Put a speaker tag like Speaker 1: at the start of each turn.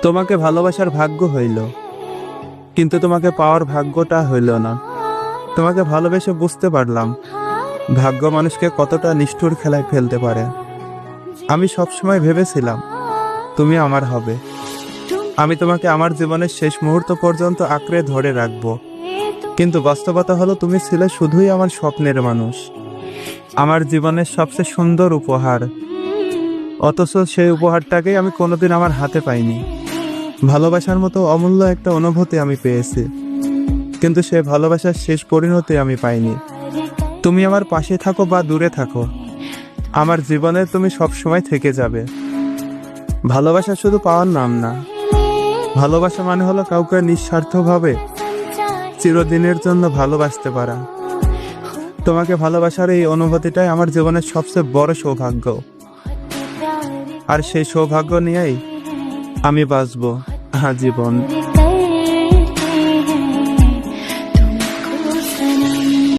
Speaker 1: তোমাকে ভালোবাসার ভাগ্য হইল, কিন্তু তোমাকে পাওয়ার ভাগ্যটা হইল না। তোমাকে ভালোবেসে বুঝতে পারলাম ভাগ্য মানুষকে কতটা নিষ্ঠুর খেলায় ফেলতে পারে। আমি সবসময় ভেবেছিলাম তুমি আমার হবে। আমি তোমাকে আমার জীবনের শেষ মুহূর্ত পর্যন্ত আঁকড়ে ধরে রাখবো, কিন্তু বাস্তবতা হলো তুমি ছিলে শুধুই আমার স্বপ্নের মানুষ, আমার জীবনের সবচেয়ে সুন্দর উপহার। অথচ সেই উপহারটাকেই আমি কোনোদিন আমার হাতে পাইনি। ভালোবাসার মতো অমূল্য একটা অনুভূতি আমি পেয়েছি, কিন্তু সেই ভালোবাসার শেষ পরিণতি আমি পাইনি। তুমি আমার পাশে থাকো বা দূরে থাকো, আমার জীবনে তুমি সবসময় থেকে যাবে। ভালোবাসা শুধু পাওয়ার নাম না, ভালোবাসা মানে হলো কাউকে নিঃস্বার্থভাবে চিরদিনের জন্য ভালোবাসতে পারা। তোমাকে ভালোবাসার এই অনুভূতিটাই আমার জীবনের সবচেয়ে বড় সৌভাগ্য, আর সেই সৌভাগ্য নিয়েই আমি বাঁচবো আজীবন।